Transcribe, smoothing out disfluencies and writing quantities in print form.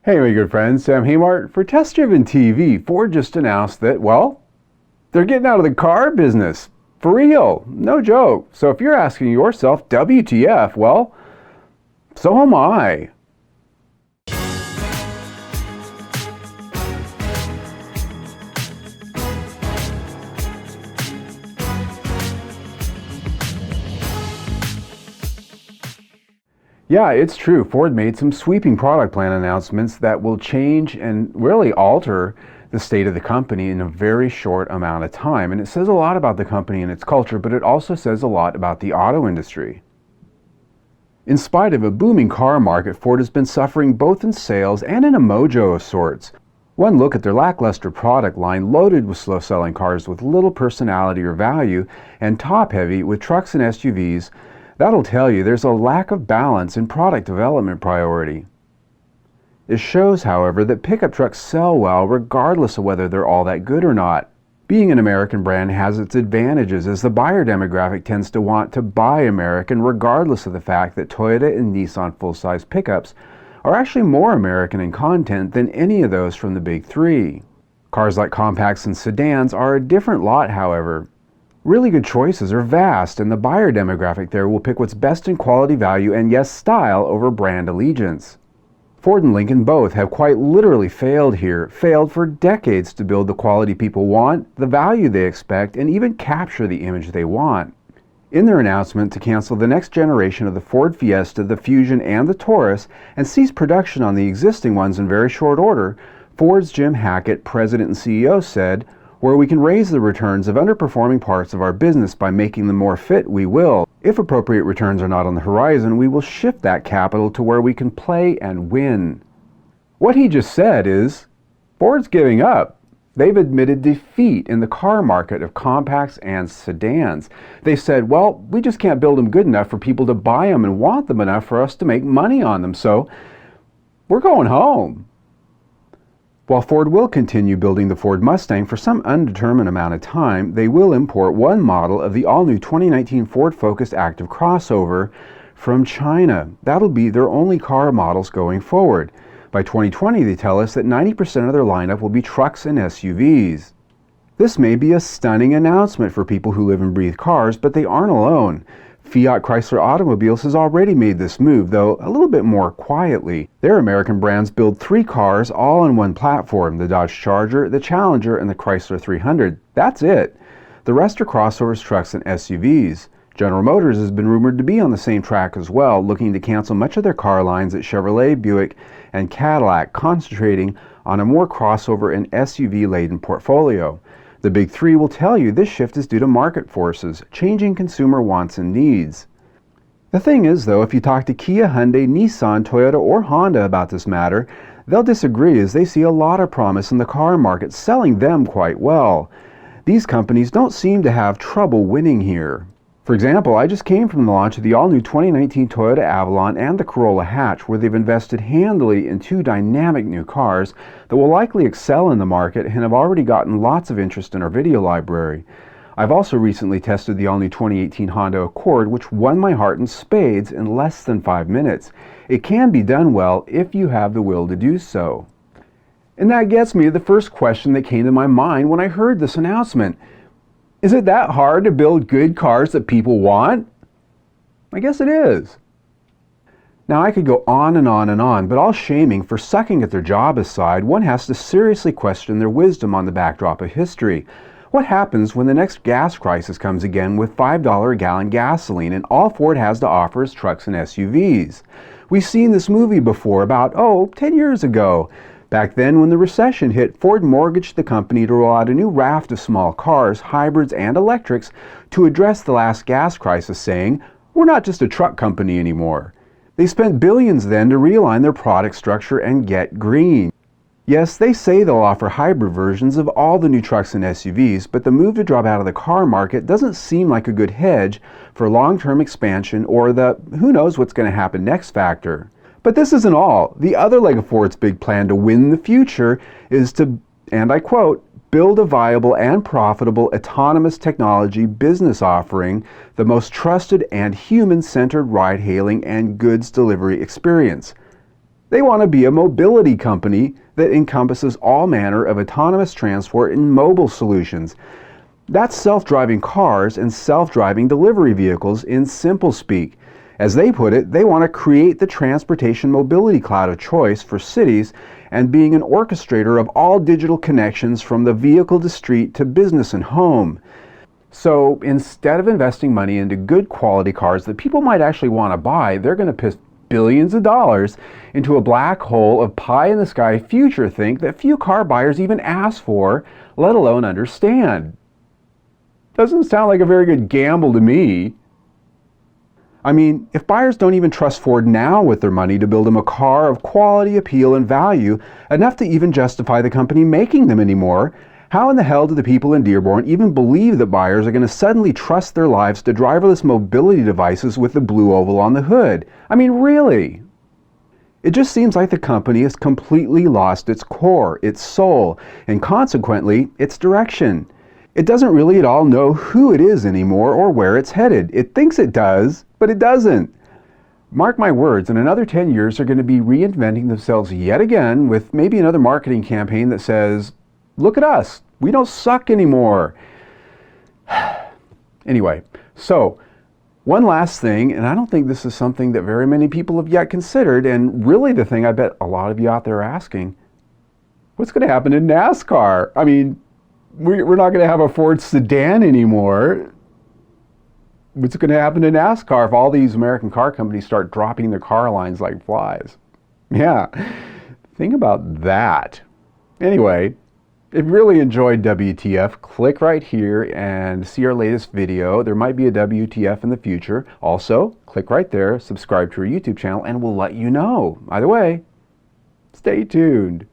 Hey, my good friend, Sam Haymart. For Test Driven TV, Ford just announced that, well, they're getting out of the car business. For real. No joke. So if you're asking yourself, WTF, well, so am I. Yeah, it's true. Ford made some sweeping product plan announcements that will change and really alter the state of the company in a very short amount of time. And it says a lot about the company and its culture, but it also says a lot about the auto industry. In spite of a booming car market, Ford has been suffering both in sales and in a mojo of sorts. One look at their lackluster product line loaded with slow-selling cars with little personality or value and top-heavy with trucks and SUVs, that'll tell you there's a lack of balance in product development priority. It shows, however, that pickup trucks sell well regardless of whether they're all that good or not. Being an American brand has its advantages, as the buyer demographic tends to want to buy American regardless of the fact that Toyota and Nissan full-size pickups are actually more American in content than any of those from the big three. Cars like compacts and sedans are a different lot, however. Really good choices are vast, and the buyer demographic there will pick what's best in quality, value, and yes, style over brand allegiance. Ford and Lincoln both have quite literally failed here, failed for decades to build the quality people want, the value they expect, and even capture the image they want. In their announcement to cancel the next generation of the Ford Fiesta, the Fusion, and the Taurus, and cease production on the existing ones in very short order, Ford's Jim Hackett, president and CEO, said, "Where we can raise the returns of underperforming parts of our business by making them more fit, we will. If appropriate returns are not on the horizon, we will shift that capital to where we can play and win." What he just said is, Ford's giving up. They've admitted defeat in the car market of compacts and sedans. They said, well, we just can't build them good enough for people to buy them and want them enough for us to make money on them, so we're going home. While Ford will continue building the Ford Mustang for some undetermined amount of time, they will import one model of the all-new 2019 Ford Focus Active crossover from China. That'll be their only car models going forward. By 2020, they tell us that 90% of their lineup will be trucks and SUVs. This may be a stunning announcement for people who live and breathe cars, but they aren't alone. Fiat Chrysler Automobiles has already made this move, though a little bit more quietly. Their American brands build 3 cars all on one platform: the Dodge Charger, the Challenger, and the Chrysler 300. That's it. The rest are crossovers, trucks, and SUVs. General Motors has been rumored to be on the same track as well, looking to cancel much of their car lines at Chevrolet, Buick, and Cadillac, concentrating on a more crossover and SUV-laden portfolio. The big three will tell you this shift is due to market forces, changing consumer wants and needs. The thing is, though, if you talk to Kia, Hyundai, Nissan, Toyota, or Honda about this matter, they'll disagree, as they see a lot of promise in the car market, selling them quite well. These companies don't seem to have trouble winning here. For example, I just came from the launch of the all-new 2019 Toyota Avalon and the Corolla Hatch, where they've invested handily in 2 dynamic new cars that will likely excel in the market and have already gotten lots of interest in our video library. I've also recently tested the all-new 2018 Honda Accord, which won my heart in spades in less than 5 minutes. It can be done well if you have the will to do so. And that gets me to the first question that came to my mind when I heard this announcement. Is it that hard to build good cars that people want? I guess it is. Now, I could go on and on and on, but all shaming for sucking at their job aside, one has to seriously question their wisdom on the backdrop of history. What happens when the next gas crisis comes again with $5 a gallon gasoline and all Ford has to offer is trucks and SUVs? We've seen this movie before about, 10 years ago. Back then, when the recession hit, Ford mortgaged the company to roll out a new raft of small cars, hybrids, and electrics to address the last gas crisis, saying, "We're not just a truck company anymore." They spent billions then to realign their product structure and get green. Yes, they say they'll offer hybrid versions of all the new trucks and SUVs, but the move to drop out of the car market doesn't seem like a good hedge for long-term expansion or the who knows what's going to happen next factor. But this isn't all. The other leg of Ford's big plan to win the future is to, and I quote, build a viable and profitable autonomous technology business offering the most trusted and human-centered ride-hailing and goods delivery experience. They want to be a mobility company that encompasses all manner of autonomous transport and mobile solutions. That's self-driving cars and self-driving delivery vehicles in simple speak. As they put it, they want to create the transportation mobility cloud of choice for cities and being an orchestrator of all digital connections from the vehicle to street to business and home. So instead of investing money into good quality cars that people might actually want to buy, they're going to piss billions of dollars into a black hole of pie-in-the-sky future think that few car buyers even ask for, let alone understand. Doesn't sound like a very good gamble to me. I mean, if buyers don't even trust Ford now with their money to build them a car of quality, appeal, and value, enough to even justify the company making them anymore, how in the hell do the people in Dearborn even believe that buyers are going to suddenly trust their lives to driverless mobility devices with the blue oval on the hood? I mean, really? It just seems like the company has completely lost its core, its soul, and consequently, its direction. It doesn't really at all know who it is anymore or where it's headed. It thinks it does, but it doesn't. Mark my words, in another 10 years, they're going to be reinventing themselves yet again with maybe another marketing campaign that says, look at us, we don't suck anymore. Anyway, so one last thing, and I don't think this is something that very many people have yet considered, and really the thing I bet a lot of you out there are asking, what's going to happen in NASCAR? I mean, we're not going to have a Ford sedan anymore. What's going to happen to NASCAR if all these American car companies start dropping their car lines like flies? Yeah, think about that. Anyway, if you really enjoyed WTF, click right here and see our latest video. There might be a WTF in the future. Also, click right there, subscribe to our YouTube channel, and we'll let you know. Either way, stay tuned.